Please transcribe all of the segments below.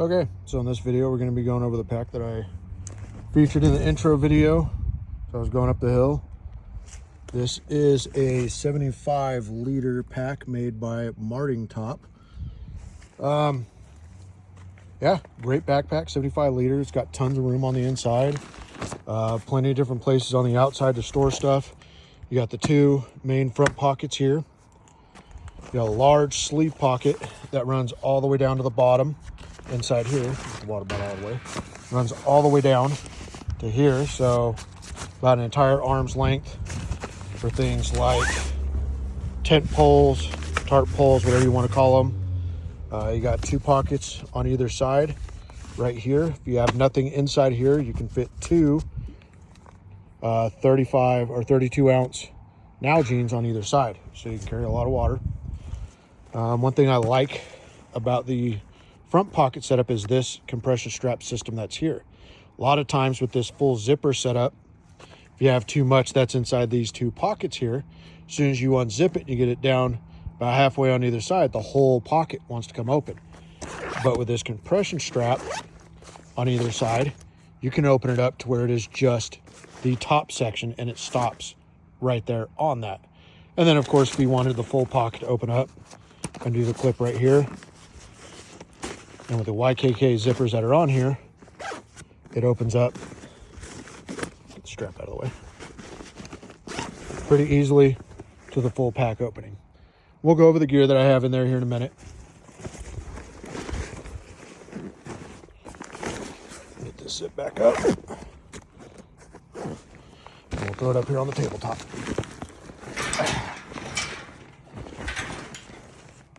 Okay, so in this video we're going to be going over the pack that I featured in the intro video. So I was going up the hill. This is a 75-liter pack made by Mardingtop. Yeah, great backpack, 75 liters. It's got tons of room on the inside. Plenty of different places on the outside to store stuff. You got the two main front pockets here. You got a large sleeve pocket that runs all the way down to the bottom. Inside here, the water bottle out of the way, runs all the way down to here, so about an entire arm's length for things like tent poles, tarp poles, whatever you want to call them. You got two pockets on either side right here. If you have nothing inside here, you can fit two 35 or 32 ounce Nalgene's on either side, so you can carry a lot of water. One thing I like about the front pocket setup is this compression strap system that's here. A lot of times with this full zipper setup, if you have too much that's inside these two pockets here, as soon as you unzip it, you get it down about halfway on either side, the whole pocket wants to come open. But with this compression strap on either side, you can open it up to where it is just the top section and it stops right there on that. And then of course, if you wanted the full pocket to open up, undo the clip right here. And with the YKK zippers that are on here, it opens up. Get the strap out of the way. Pretty easily to the full pack opening. We'll go over the gear that I have in there here in a minute. Get this zip back up. And we'll throw it up here on the tabletop.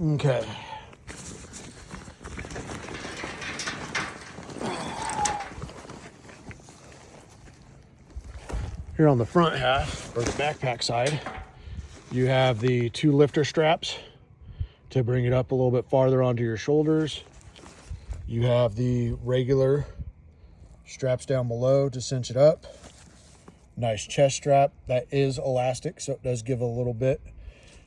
Okay. Here on the front half, or the backpack side, you have the two lifter straps to bring it up a little bit farther onto your shoulders. You have the regular straps down below to cinch it up. Nice chest strap that is elastic, so it does give a little bit.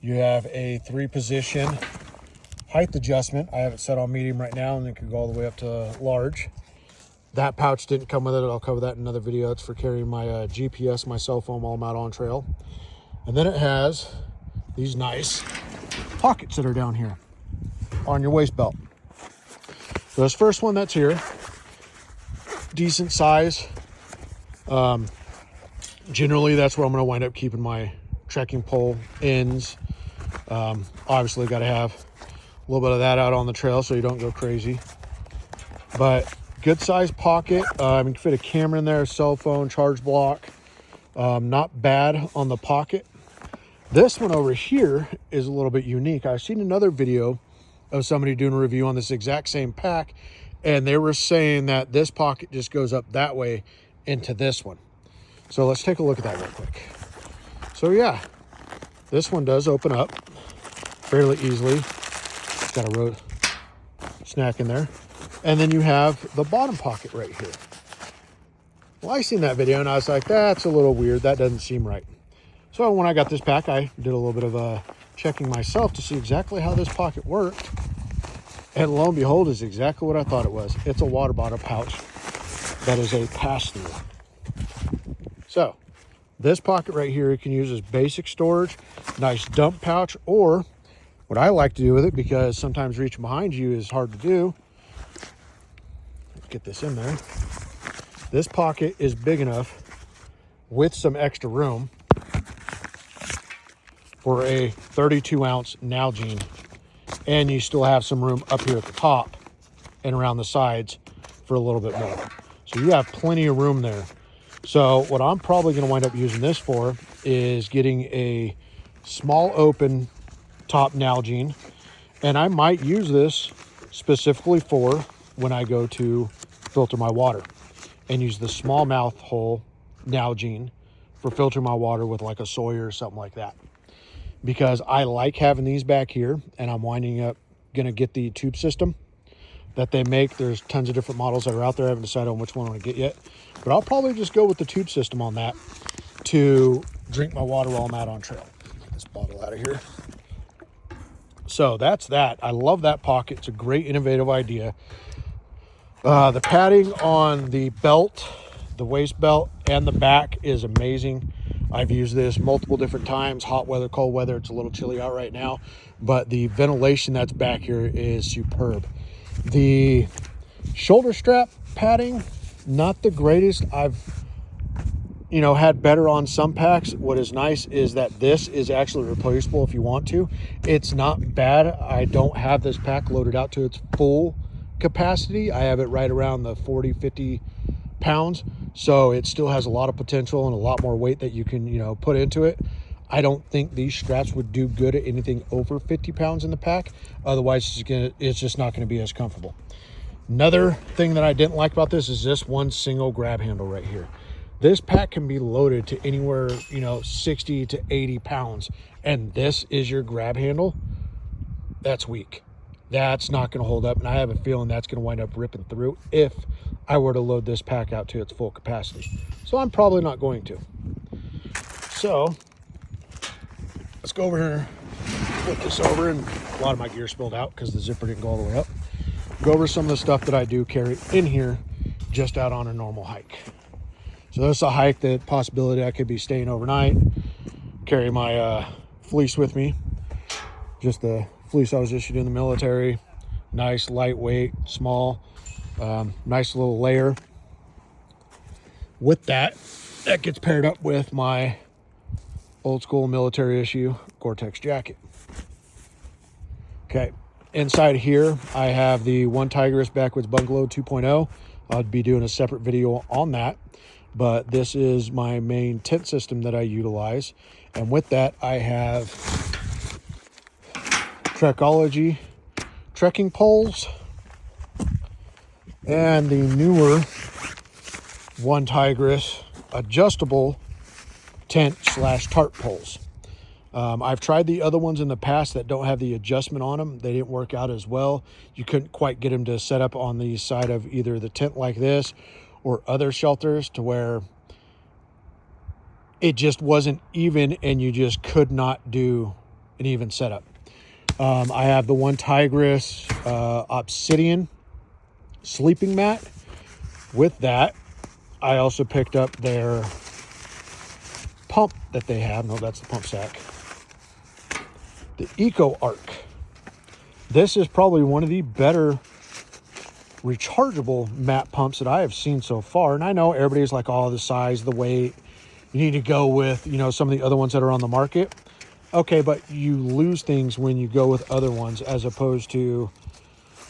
You have a 3-position height adjustment. I have it set on medium right now, and it can go all the way up to large. That pouch didn't come with it. I'll cover that in another video. It's for carrying my GPS, my cell phone while I'm out on trail. And then it has these nice pockets that are down here on your waist belt. So this first one that's here, decent size. Generally, that's where I'm going to wind up keeping my trekking pole ends. Obviously, got to have a little bit of that out on the trail so you don't go crazy. But good size pocket. You can fit a camera in there, a cell phone, charge block. Not bad on the pocket. This one over here is a little bit unique. I've seen another video of somebody doing a review on this exact same pack, and they were saying that this pocket just goes up that way into this one. So let's take a look at that real quick. So yeah, this one does open up fairly easily. Got a snack in there. And then you have the bottom pocket right here. Well, I seen that video and I was like, that's a little weird. That doesn't seem right. So when I got this pack, I did a little bit of checking myself to see exactly how this pocket worked. And lo and behold, is exactly what I thought it was. It's a water bottle pouch that is a pass-through. So this pocket right here, you can use as basic storage, nice dump pouch, or what I like to do with it, because sometimes reaching behind you is hard to do, get this in there. This pocket is big enough with some extra room for a 32 ounce Nalgene, and you still have some room up here at the top and around the sides for a little bit more. So you have plenty of room there. So what I'm probably going to wind up using this for is getting a small open top Nalgene, and I might use this specifically for when I go to filter my water, and use the small mouth hole Nalgene for filtering my water with like a Sawyer or something like that, because I like having these back here, and I'm winding up gonna get the tube system that they make. There's tons of different models that are out there. I haven't decided on which one I want to get yet, but I'll probably just go with the tube system on that to drink my water while I'm out on trail. Get this bottle out of here. So that's that. I love that pocket. It's a great innovative idea. The padding on the belt, the waist belt, and the back is amazing. I've used this multiple different times, hot weather, cold weather. It's a little chilly out right now, but the ventilation that's back here is superb. The shoulder strap padding, not the greatest. I've had better on some packs. What is nice is that this is actually replaceable if you want to. It's not bad. I don't have this pack loaded out to its full capacity. I have it right around the 40-50 pounds, so it still has a lot of potential and a lot more weight that you can put into it. I don't think these straps would do good at anything over 50 pounds in the pack. Otherwise it's just not going to be as comfortable. Another thing that I didn't like about this is this one single grab handle right here. This pack can be loaded to anywhere 60 to 80 pounds, and this is your grab handle. That's weak. That's not going to hold up, and I have a feeling that's going to wind up ripping through if I were to load this pack out to its full capacity. So I'm probably not going to. So let's go over here, flip this over, and a lot of my gear spilled out because the zipper didn't go all the way up. Go over some of the stuff that I do carry in here just out on a normal hike. So this is a hike that possibility I could be staying overnight. Carry my fleece with me. Just the fleece I was issued in the military. Nice, lightweight, small, nice little layer. With that gets paired up with my old school military issue Gore-Tex jacket. Okay, inside here I have the One Tigerist Backwoods Bungalow 2.0. I'll be doing a separate video on that, but this is my main tent system that I utilize. And with that I have Trekology trekking poles and the newer One Tigerist adjustable tent / tarp poles. I've tried the other ones in the past that don't have the adjustment on them. They didn't work out as well. You couldn't quite get them to set up on the side of either the tent like this or other shelters to where it just wasn't even, and you just could not do an even setup. I have the One Tigerist Obsidian sleeping mat. With that, I also picked up their pump that they have. No, that's the pump sack. The Eco Arc. This is probably one of the better rechargeable mat pumps that I have seen so far. And I know everybody's like, oh, the size, the weight. You need to go with, some of the other ones that are on the market. Okay, but you lose things when you go with other ones as opposed to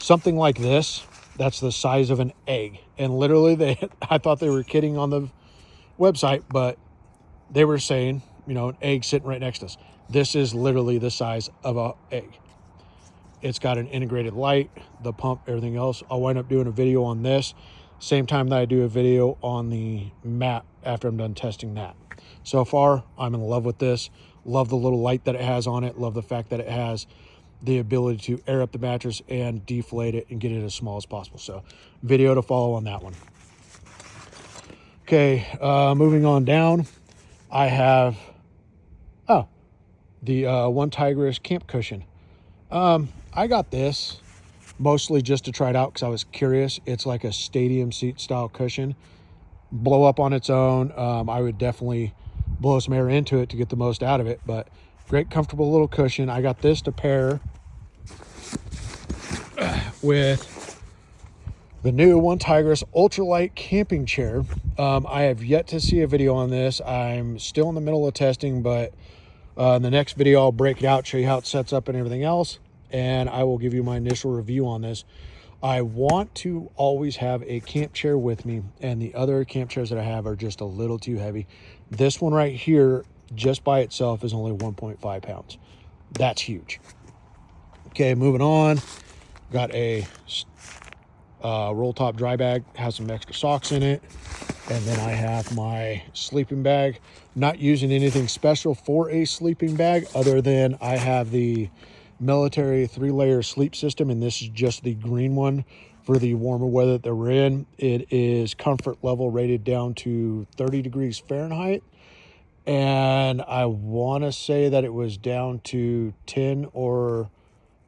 something like this that's the size of an egg. And literally I thought they were kidding on the website, but they were saying, an egg sitting right next to us. This is literally the size of an egg. It's got an integrated light, the pump, everything else. I'll wind up doing a video on this same time that I do a video on the mat after I'm done testing that. So far, I'm in love with this. Love the little light that it has on it. Love the fact that it has the ability to air up the mattress and deflate it and get it as small as possible. So video to follow on that one. Okay, moving on down, I have the One Tigerist camp cushion. I got this mostly just to try it out because I was curious. It's like a stadium seat style cushion. Blow up on its own. I would definitely blow some air into it to get the most out of it, but great comfortable little cushion. I got this to pair with the new One Tigerist ultralight camping chair. I have yet to see a video on this. I'm still in the middle of testing, but in the next video I'll break it out, show you how it sets up and everything else, and I will give you my initial review on this. I want to always have a camp chair with me, and the other camp chairs that I have are just a little too heavy. This one right here, just by itself, is only 1.5 pounds. That's huge. Okay, moving on. Got a roll top dry bag, has some extra socks in it. And then I have my sleeping bag. Not using anything special for a sleeping bag other than I have the military 3-layer sleep system, and this is just the green one for the warmer weather that we're in. It is comfort level rated down to 30 degrees Fahrenheit, and I want to say that it was down to 10 or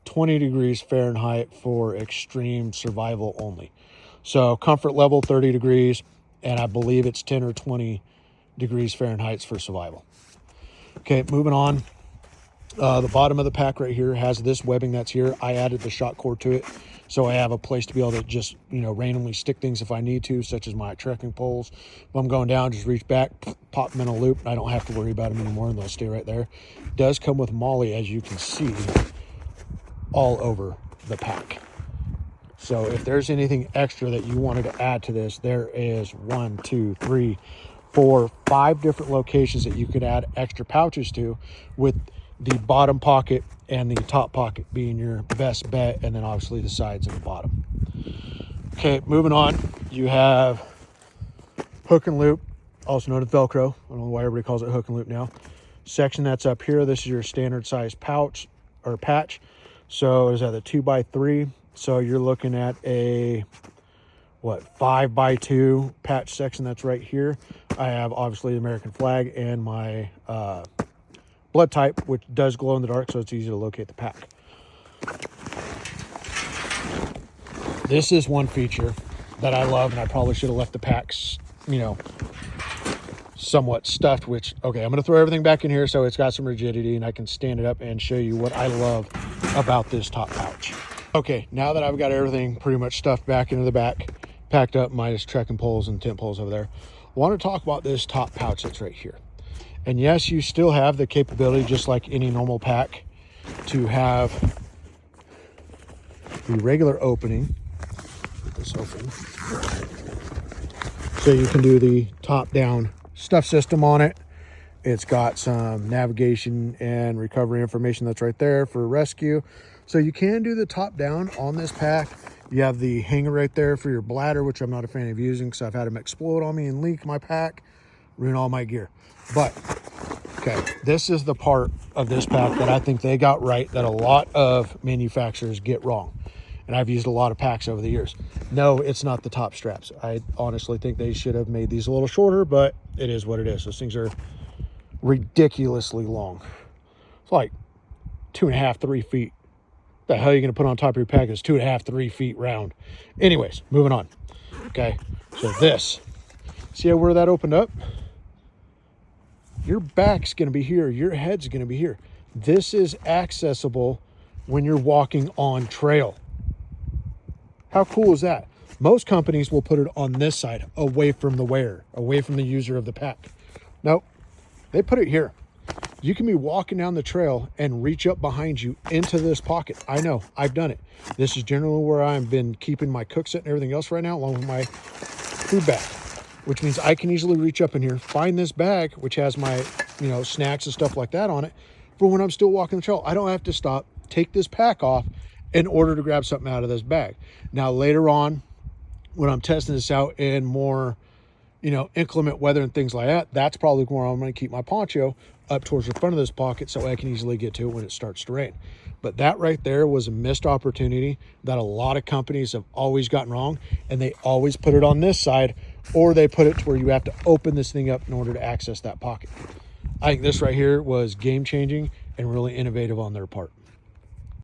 20 degrees Fahrenheit for extreme survival only. So comfort level 30 degrees, and I believe it's 10 or 20 degrees Fahrenheit for survival. Okay, moving on. The bottom of the pack right here has this webbing that's here. I added the shock cord to it, so I have a place to be able to just, randomly stick things if I need to, such as my trekking poles. If I'm going down, just reach back, pop them in a loop, and I don't have to worry about them anymore, and they'll stay right there. It does come with MOLLE, as you can see, all over the pack. So if there's anything extra that you wanted to add to this, there is 1, 2, 3, 4, 5 different locations that you could add extra pouches to, with the bottom pocket and the top pocket being your best bet, and then obviously the sides and the bottom. Okay, moving on, you have hook and loop, also known as Velcro. I don't know why everybody calls it hook and loop now. Section that's up here, this is your standard size pouch or patch. So is that a 2x3? So you're looking at a 5x2 patch section that's right here. I have obviously the American flag and my blood type, which does glow in the dark, so it's easy to locate the pack. This is one feature that I love, and I probably should have left the packs, somewhat stuffed, which, okay, I'm going to throw everything back in here so it's got some rigidity and I can stand it up and show you what I love about this top pouch. Okay, now that I've got everything pretty much stuffed back into the back, packed up, minus trekking poles and tent poles over there, I want to talk about this top pouch that's right here. And yes, you still have the capability, just like any normal pack, to have the regular opening. Get this open. So you can do the top-down stuff system on it. It's got some navigation and recovery information that's right there for rescue. So you can do the top-down on this pack. You have the hanger right there for your bladder, which I'm not a fan of using because I've had them explode on me and leak my pack, ruin all my gear. But, okay, this is the part of this pack that I think they got right that a lot of manufacturers get wrong. And I've used a lot of packs over the years. No, it's not the top straps. I honestly think they should have made these a little shorter, but it is what it is. Those things are ridiculously long. It's like 2.5, 3 feet. The hell are you going to put on top of your pack? It's 2.5, 3 feet round. Anyways, moving on. Okay, so this. See where that opened up? Your back's going to be here. Your head's going to be here. This is accessible when you're walking on trail. How cool is that? Most companies will put it on this side, away from the wearer, away from the user of the pack. Nope, they put it here. You can be walking down the trail and reach up behind you into this pocket. I know, I've done it. This is generally where I've been keeping my cook set and everything else right now, along with my food bag, which means I can easily reach up in here, find this bag, which has my, snacks and stuff like that on it, for when I'm still walking the trail. I don't have to stop, take this pack off in order to grab something out of this bag. Now, later on, when I'm testing this out in more, inclement weather and things like that, that's probably where I'm going to keep my poncho up towards the front of this pocket so I can easily get to it when it starts to rain. But that right there was a missed opportunity that a lot of companies have always gotten wrong, and they always put it on this side, or they put it to where you have to open this thing up in order to access that pocket. I think this right here was game-changing and really innovative on their part.